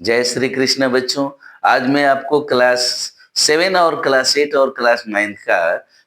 जय श्री कृष्ण बच्चों। आज मैं आपको क्लास 7 और क्लास 8 और क्लास 9 का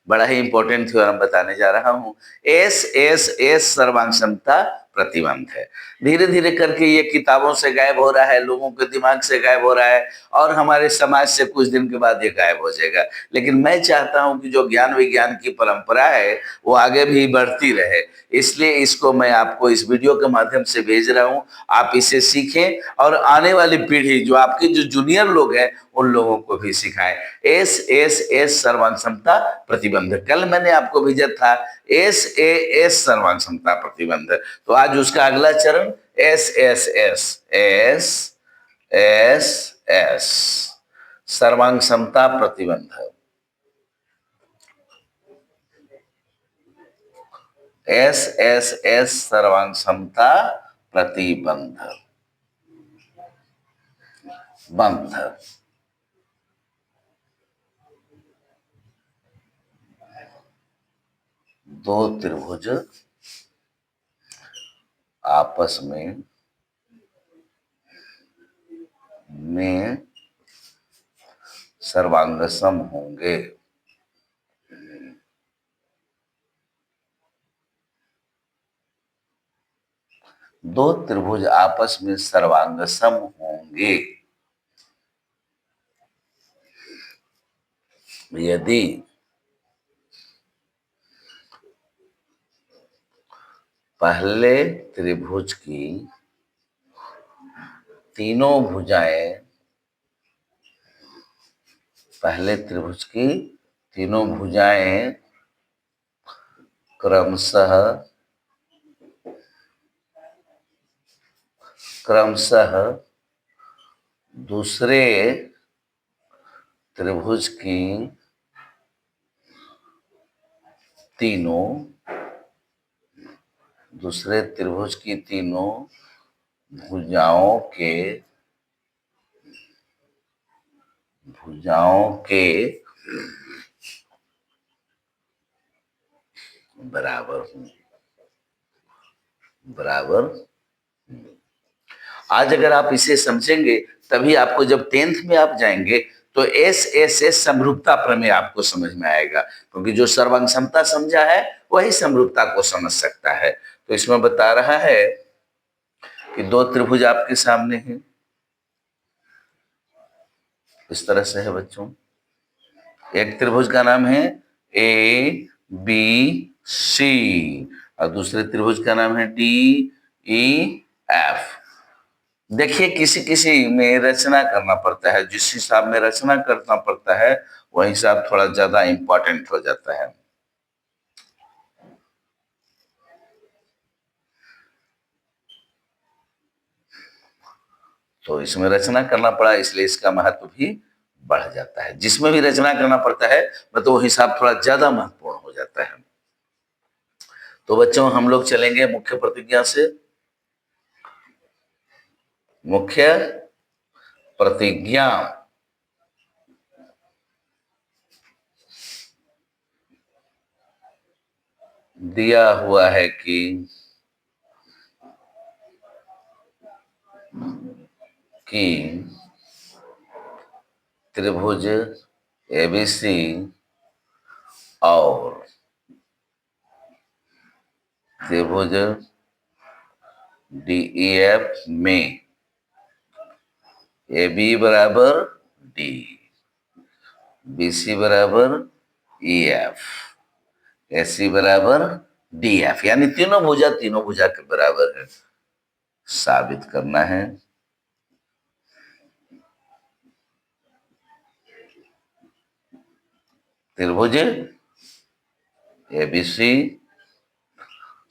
बड़ा ही इंपॉर्टेंट थ्योरम बताने जा रहा हूँ। एस एस एस सर्वांग क्षमता प्रतिबंध है। धीरे धीरे करके ये किताबों से गायब हो रहा है, लोगों के दिमाग से गायब हो रहा है और हमारे समाज से कुछ दिन के बाद ये गायब हो जाएगा। लेकिन मैं चाहता हूँ कि जो ज्ञान विज्ञान की परंपरा है वो आगे भी बढ़ती रहे, इसलिए इसको मैं आपको इस वीडियो के माध्यम से भेज रहा हूँ। आप इसे सीखें और आने वाली पीढ़ी, जो आपके जो जूनियर लोग हैं, उन लोगों को भी सिखाएं। एस एस एस सर्वांग क्षमता प्रतिबंध, कल मैंने आपको भेजा था एस ए एस सर्वांग क्षमता प्रतिबंध, तो आज उसका अगला चरण S S S S S S सर्वांग क्षमता प्रतिबंध। एस एस एस सर्वांग क्षमता प्रतिबंध बंध। दो त्रिभुज आपस में सर्वांगसम होंगे। दो त्रिभुज आपस में सर्वांगसम होंगे यदि पहले त्रिभुज की तीनों भुजाएं क्रमशः दूसरे त्रिभुज की तीनों भुजाओं के बराबर। आज अगर आप इसे समझेंगे तभी आपको जब 10th में आप जाएंगे तो एस एस एस समरूपता प्रमेय आपको समझ में आएगा, क्योंकि जो सर्वांग क्षमता समझा है वही समरूपता को समझ सकता है। तो इसमें बता रहा है कि दो त्रिभुज आपके सामने हैं, इस तरह से है बच्चों। एक त्रिभुज का नाम है ए बी सी और दूसरे त्रिभुज का नाम है डी ई एफ। देखिए, किसी किसी में रचना करना पड़ता है, जिस हिसाब में रचना करना पड़ता है वह हिसाब थोड़ा ज्यादा इंपॉर्टेंट हो जाता है। तो इसमें रचना करना पड़ा, इसलिए इसका महत्व भी बढ़ जाता है। जिसमें भी रचना करना पड़ता है मतलब वो हिसाब थोड़ा ज्यादा महत्वपूर्ण हो जाता है। तो बच्चों, हम लोग चलेंगे मुख्य प्रतिज्ञा से। मुख्य प्रतिज्ञा दिया हुआ है कि त्रिभुज एबीसी और त्रिभुज डीईएफ में ए बी बराबर डी, बी सी बराबर ई एफ, ए सी बराबर डी एफ, यानी तीनों भुजा के बराबर है, साबित करना है। त्रिभुज एबीसी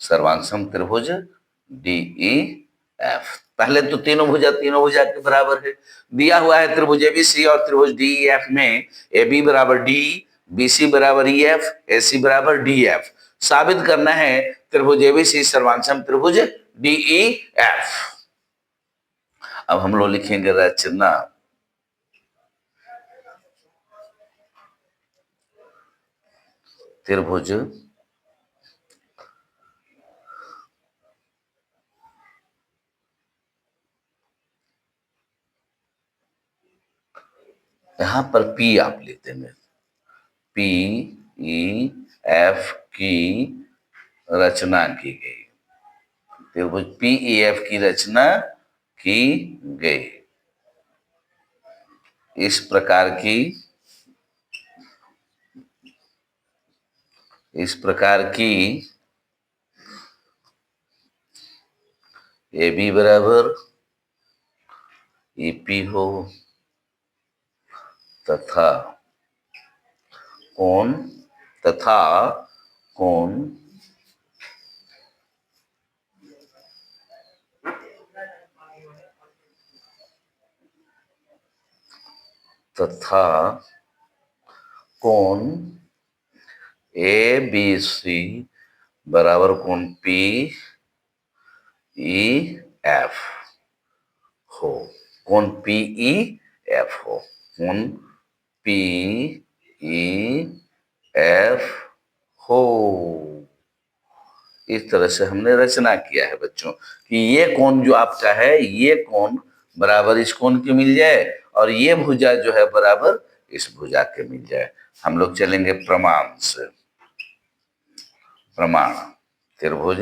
सर्वांगसम त्रिभुज डीई एफ। पहले तो तीनों भुजा के बराबर है। दिया हुआ है त्रिभुज एबीसी और त्रिभुज डीईएफ में ए बी बराबर डी, बी सी बराबर ई एफ, ए सी बराबर डी एफ। साबित करना है त्रिभुज एबीसी सर्वांगसम त्रिभुज डीई एफ। अब हम लोग लिखेंगे रचना। त्रिभुज यहां पर पी आप लिख देंगे, पी ई एफ की रचना की गई, त्रिभुज पी ई एफ की रचना की गई। इस प्रकार की, इस प्रकार की ए बी बराबर ईपी हो तथा कोण, तथा कोण तथा कोण ए बी सी बराबर कोण पी ई एफ हो, कोण पी ई एफ हो, कोण पी ई एफ हो। इस तरह से हमने रचना किया है बच्चों कि ये कोण जो आपका है, ये कोण बराबर इस कोण के मिल जाए और ये भुजा जो है बराबर इस भुजा के मिल जाए। हम लोग चलेंगे प्रमाण से। प्रमाण, त्रिभुज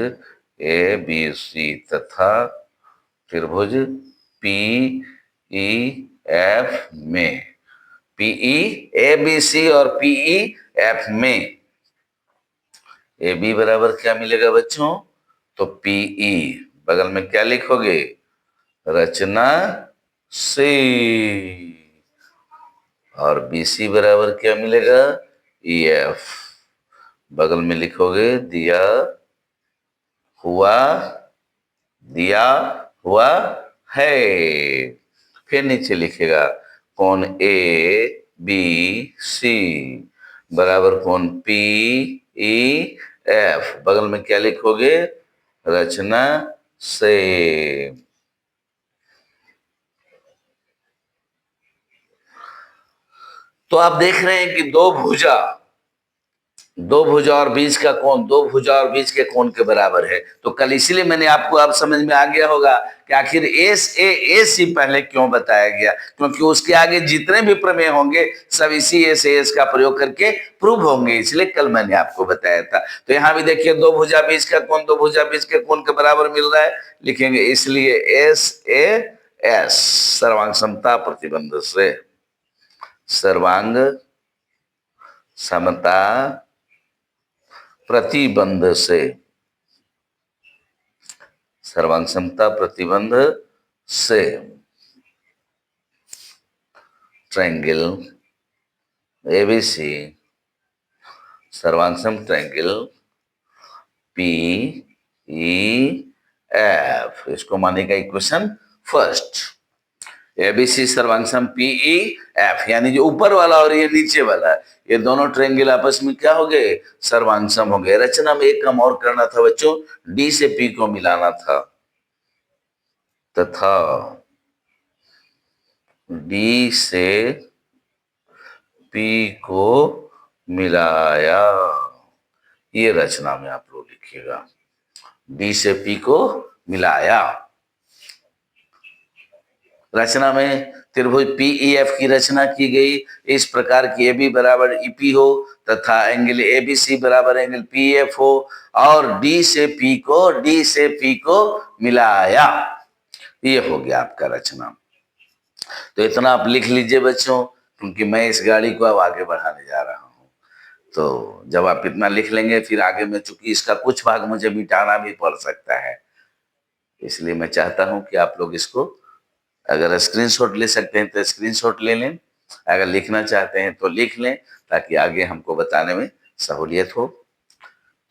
ए बी सी तथा त्रिभुज पी ई एफ में, पीई ए बी सी और पीई एफ में ए बी बराबर क्या मिलेगा बच्चों, तो पीई बगल में क्या लिखोगे, रचना से, और बी सी बराबर क्या मिलेगा, ई एफ बगल में लिखोगे दिया हुआ, दिया हुआ है। फिर नीचे लिखेगा कोण ए बी सी बराबर कोण पी ई एफ बगल में क्या लिखोगे, रचना से। तो आप देख रहे हैं कि दो भुजा और बीच का कोण दो भुजा और बीच के कोण के बराबर है। तो कल इसीलिए मैंने आपको, अब समझ में आ गया होगा कि आखिर ए सी पहले क्यों बताया गया, क्योंकि उसके आगे जितने भी प्रमेय होंगे सब इसी एस का प्रयोग करके प्रूव होंगे, इसलिए कल मैंने आपको बताया था। तो यहां भी देखिए दो भुजा बीच का कोण दो भुजा बीच के कोण के बराबर मिल रहा है, लिखेंगे इसलिए एस सर्वांग समता प्रतिबंध से, सर्वांग समता प्रतिबंध से, सर्वांग समता प्रतिबंध से ट्रायंगल एबीसी, सर्वांग ट्रायंगल पी ई एफ, इसको मानेगा इक्वेशन फर्स्ट। एबीसी सर्वांग पीई एफ, यानी जो ऊपर वाला और ये नीचे वाला, ये दोनों ट्रायंगल आपस में क्या हो गए, सर्वांगसम हो गए। रचना में एक काम और करना था बच्चों, डी से पी को मिलाना था, तथा डी से पी को मिलाया। ये रचना में आप लोग लिखिएगा, डी से पी को मिलाया। रचना में त्रिभुज पीईएफ की रचना की गई, इस प्रकार की ए बी बराबर ईपी हो तथा एंगल एबीसी बराबर एंगल पीएफ हो, और डी से पी को मिलाया। ये हो गया आपका रचना। तो इतना आप लिख लीजिए बच्चों, क्योंकि मैं इस गाड़ी को अब आगे बढ़ाने जा रहा हूँ। तो जब आप इतना लिख लेंगे फिर आगे में, चूंकि इसका कुछ भाग मुझे मिटाना भी पड़ सकता है, इसलिए मैं चाहता हूं कि आप लोग इसको अगर स्क्रीनशॉट ले सकते हैं तो स्क्रीनशॉट ले लें, अगर लिखना चाहते हैं तो लिख लें, ताकि आगे हमको बताने में सहूलियत हो।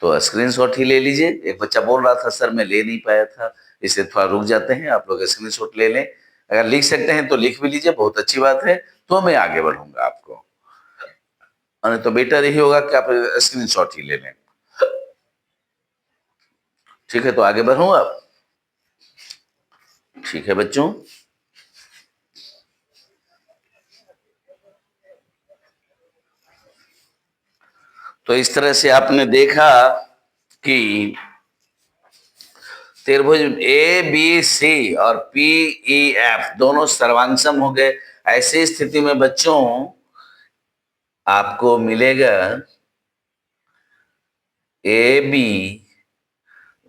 तो स्क्रीनशॉट ही ले लीजिए। एक बच्चा बोल रहा था सर मैं ले नहीं पाया था, इससे थोड़ा रुक जाते हैं, आप लोग स्क्रीनशॉट ले लें। अगर लिख सकते हैं तो लिख भी लीजिए, बहुत अच्छी बात है, तो मैं आगे बढ़ूंगा आपको। और तो बेटर यही होगा कि आप स्क्रीनशॉट ही ले लें। ठीक है, तो आगे बढ़ूं अब। ठीक है बच्चों, तो इस तरह से आपने देखा कि त्रिभुज ए बी सी और पी ई एफ दोनों सर्वांगसम हो गए। ऐसी स्थिति में बच्चों आपको मिलेगा ए बी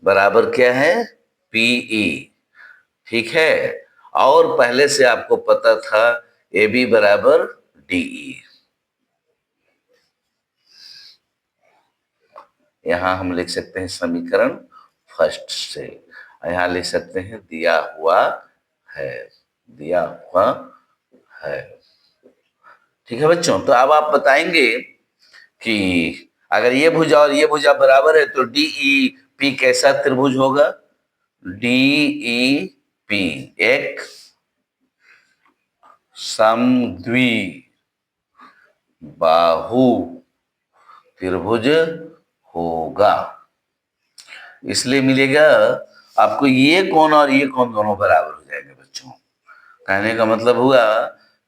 बराबर क्या है, पीई। ठीक है, और पहले से आपको पता था ए बी बराबर डीई। यहां हम लिख सकते हैं समीकरण फर्स्ट से, यहां लिख सकते हैं दिया हुआ है, दिया हुआ है। ठीक है बच्चों, तो अब आप बताएंगे कि अगर ये भुजा और ये भुजा बराबर है तो डीई पी कैसा त्रिभुज होगा। डीई पी एक समद्वि बाहु त्रिभुज होगा। इसलिए मिलेगा आपको ये कोण और ये कोण दोनों बराबर हो जाएंगे बच्चों। कहने का मतलब हुआ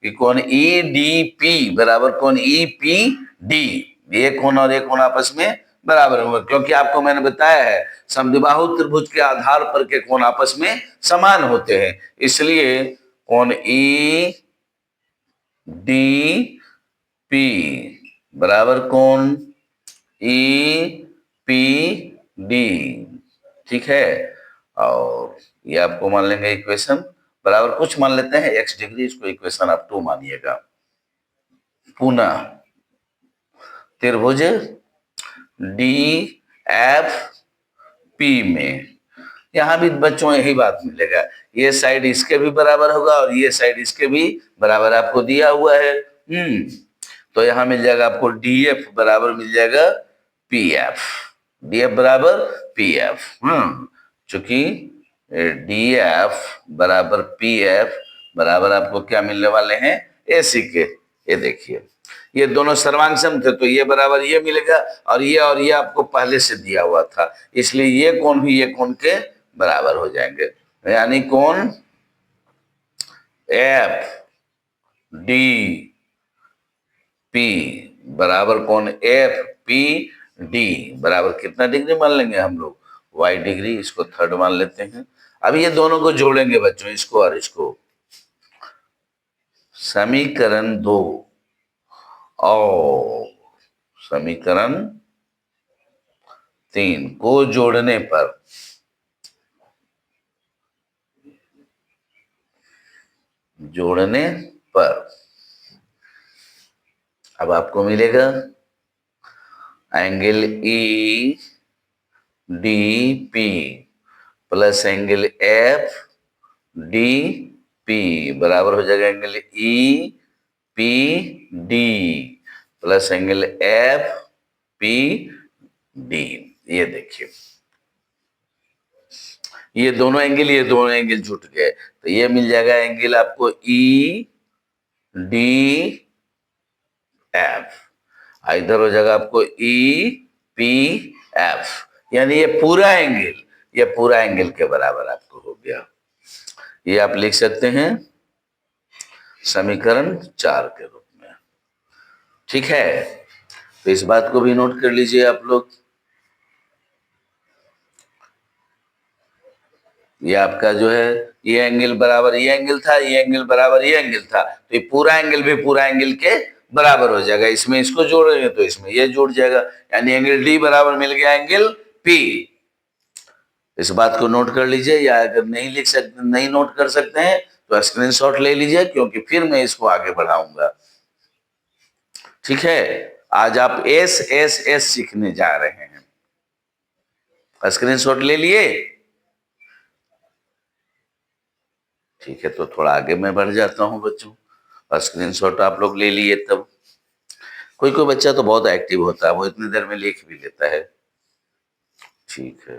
कि कोण ई डी पी बराबर कोण ई पी डी, ये कोण और ये कोण आपस में बराबर होगा, क्योंकि आपको मैंने बताया है समद्विबाहु त्रिभुज के आधार पर के कोण आपस में समान होते हैं। इसलिए कोण ई डी पी बराबर कोण ई पी डी। ठीक है, और ये आपको मान लेंगे इक्वेशन बराबर कुछ मान लेते हैं x डिग्री, इसको इक्वेशन आप 2 मानिएगा। पुनः त्रिभुज डी एफ पी में यहां भी बच्चों यही बात मिलेगा, ये साइड इसके भी बराबर होगा और ये साइड इसके भी बराबर आपको दिया हुआ है। तो यहां मिल जाएगा आपको डी एफ बराबर मिल जाएगा पी एफ, डी एफ बराबर पी एफ। चूंकि डी एफ बराबर पी एफ बराबर आपको क्या मिलने वाले हैं, ए सी के। ये देखिए ये दोनों सर्वांगसम थे तो ये बराबर ये मिलेगा, और ये आपको पहले से दिया हुआ था, इसलिए ये कोण भी ये कोण के बराबर हो जाएंगे। यानी कोण एफ डी पी बराबर कोण एफ पी डी बराबर कितना डिग्री मान लेंगे हम लोग, वाई डिग्री। इसको थर्ड मान लेते हैं। अब ये दोनों को जोड़ेंगे बच्चों, इसको और इसको। समीकरण 2 और समीकरण 3 को जोड़ने पर अब आपको मिलेगा angle E D P plus angle F D P बराबर हो जाएगा angle E P D plus angle F P D. ये देखिए ये दोनों एंगल जुट गए, तो ये मिल जाएगा एंगल आपको ई डी एफ, इधर हो जाएगा आपको ई पी एफ, यानी ये पूरा एंगल के बराबर आपको हो गया। ये आप लिख सकते हैं समीकरण 4 के रूप में। ठीक है, तो इस बात को भी नोट कर लीजिए आप लोग। ये आपका जो है ये एंगल बराबर ये एंगल था, ये एंगल बराबर ये एंगल था, तो ये पूरा एंगल भी पूरा एंगल के बराबर हो जाएगा। इसमें इसको जोड़ेंगे तो इसमें ये जुड़ जाएगा, यानी एंगल डी बराबर मिल गया एंगल पी। इस बात को नोट कर लीजिए, या अगर नहीं नोट कर सकते हैं तो स्क्रीनशॉट ले लीजिए, क्योंकि फिर मैं इसको आगे बढ़ाऊंगा। ठीक है, आज आप एस एस एस सीखने जा रहे हैं। स्क्रीनशॉट ले लिए? ठीक है, तो थोड़ा आगे मैं बढ़ जाता हूं बच्चों। स्क्रीनशॉट आप लोग ले लिए तब। कोई कोई बच्चा तो बहुत एक्टिव होता है, वो इतनी देर में लिख भी लेता है। ठीक है,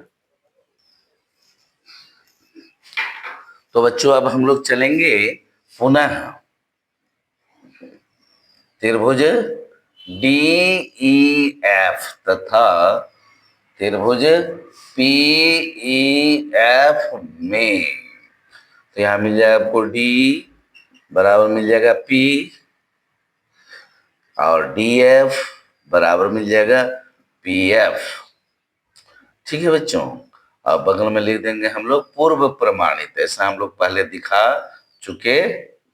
तो बच्चों अब हम लोग चलेंगे पुनः त्रिभुज डी ई एफ तथा त्रिभुज पी ई एफ में। तो यहां मिल जाएगा आपको डी बराबर मिल जाएगा पी और डी एफ बराबर मिल जाएगा पी एफ। ठीक है बच्चों, और बगल में लिख देंगे हम लोग पूर्व प्रमाणित। ऐसा हम लोग पहले दिखा चुके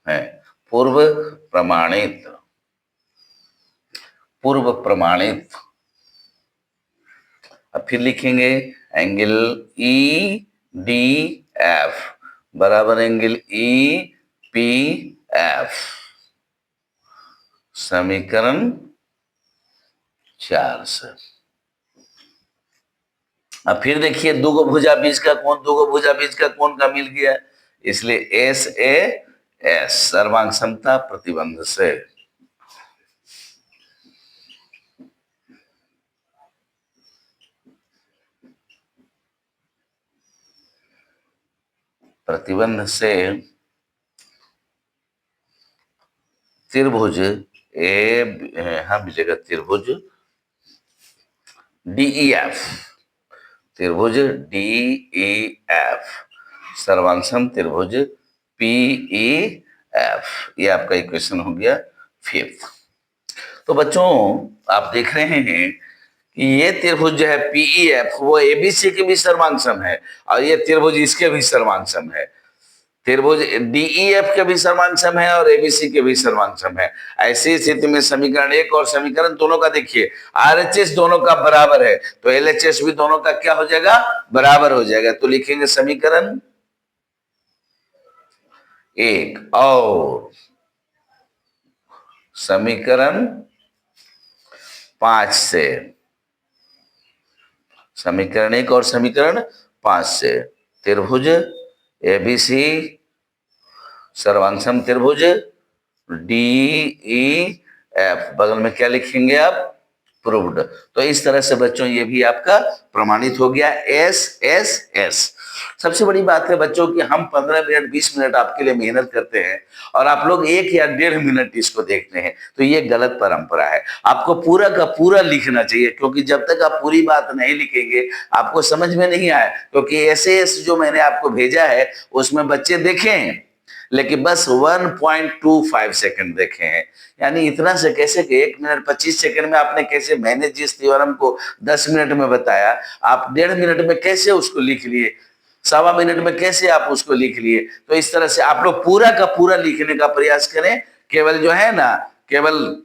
हैं। पूर्व प्रमाणित, पूर्व प्रमाणित। अब फिर लिखेंगे एंगल ई डी एफ बराबर एंगल ई पी एफ, समीकरण 4 से। अब फिर देखिए दो भुजा बीच का कोण, दो भुजा बीच का कोण का मिल गया, इसलिए एस ए एस सर्वांग समता प्रतिबंध से। प्रतिबंध से त्रिभुज ए हाँ मिलेगा त्रिभुज डीईएफ, त्रिभुज डीईएफ सर्वांग त्रिभुज पीईएफ। ये आपका इक्वेशन हो गया 5th। तो बच्चों आप देख रहे हैं कि ये त्रिभुज जो है पीईएफ वो एबीसी के भी सर्वांग है और ये त्रिभुज इसके भी सर्वांग है। त्रिभुज डीईएफ के भी सर्वांग है और एबीसी के भी सर्वांग है। ऐसी स्थिति में समीकरण 1 और समीकरण दोनों का देखिए आरएचएस दोनों का बराबर है तो एलएचएस भी दोनों का क्या हो जाएगा, बराबर हो जाएगा। तो लिखेंगे समीकरण 1 और समीकरण 5 से, समीकरण 1 और समीकरण 5 से त्रिभुज एबीसी सर्वांग त्रिभुज डीईएफ बगल में क्या लिखेंगे आप, प्रूव्ड। तो इस तरह से बच्चों ये भी आपका प्रमाणित हो गया एस एस एस। सबसे बड़ी बात है बच्चों कि हम 15 मिनट 20 मिनट आपके लिए मेहनत करते हैं और आप लोग 1 या 1.5 मिनट इसको देखते हैं, तो ये गलत परंपरा है। आपको पूरा का पूरा लिखना चाहिए क्योंकि जब तक आप पूरी बात नहीं लिखेंगे आपको समझ में नहीं आए। क्योंकि ऐसे जो मैंने आपको भेजा है उसमें बच्चे देखें लेकिन बस 1.25 सेकंड देखे हैं, यानी इतना से कैसे कि 1 मिनट 25 सेकंड में आपने कैसे, मैंने जिस थ्योरम को 10 मिनट में बताया आप 1.5 मिनट में कैसे उसको लिख लिए, 1.25 मिनट में कैसे आप उसको लिख लिए। तो इस तरह से आप लोग पूरा का पूरा लिखने का प्रयास करें, केवल जो है ना केवल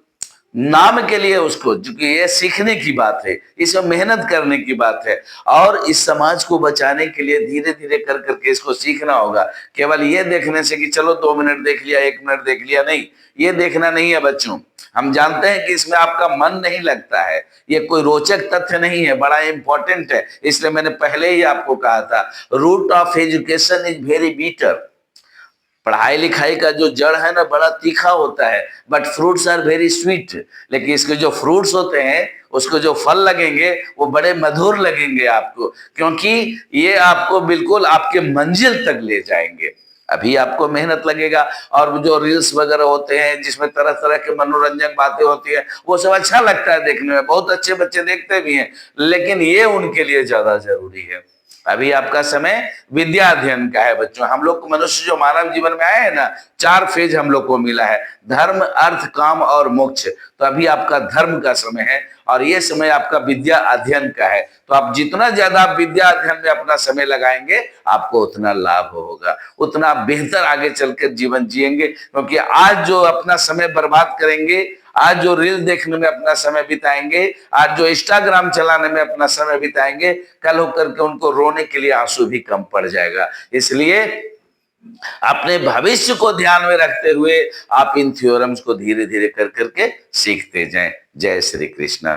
नाम के लिए उसको, क्योंकि ये सीखने की बात है, इसमें मेहनत करने की बात है और इस समाज को बचाने के लिए धीरे धीरे कर करके इसको सीखना होगा। केवल ये देखने से कि चलो 2 मिनट देख लिया 1 मिनट देख लिया, नहीं, ये देखना नहीं है बच्चों। हम जानते हैं कि इसमें आपका मन नहीं लगता है, ये कोई रोचक तथ्य नहीं है, बड़ा इंपॉर्टेंट है। इसलिए मैंने पहले ही आपको कहा था root of education is very bitter. पढ़ाई लिखाई का जो जड़ है ना बड़ा तीखा होता है, but fruits are very sweet. लेकिन इसके जो फ्रूट्स होते हैं उसको जो फल लगेंगे वो बड़े मधुर लगेंगे आपको, क्योंकि ये आपको बिल्कुल आपके मंजिल तक ले जाएंगे। अभी आपको मेहनत लगेगा और जो रील्स वगैरह होते हैं जिसमें तरह तरह के मनोरंजक बातें होती है वो सब अच्छा लगता है देखने में, बहुत अच्छे बच्चे देखते भी हैं, लेकिन ये उनके लिए ज्यादा जरूरी है। अभी आपका समय विद्या अध्ययन का है बच्चों। हम लोग को मनुष्य जो मानव जीवन में आए हैं ना 4 फेज हम लोग को मिला है, धर्म अर्थ काम और मोक्ष। तो अभी आपका धर्म का समय है और ये समय आपका विद्या अध्ययन का है। तो आप जितना ज्यादा आप विद्या अध्ययन में अपना समय लगाएंगे आपको उतना लाभ होगा, उतना बेहतर आगे चलकर जीवन जिएंगे। क्योंकि आज जो अपना समय बर्बाद करेंगे, आज जो रील देखने में अपना समय बिताएंगे, आज जो इंस्टाग्राम चलाने में अपना समय बिताएंगे, कल होकर के उनको रोने के लिए आंसू भी कम पड़ जाएगा। इसलिए अपने भविष्य को ध्यान में रखते हुए आप इन थ्योरम्स को धीरे धीरे कर करके सीखते जाएं। जय श्री कृष्ण।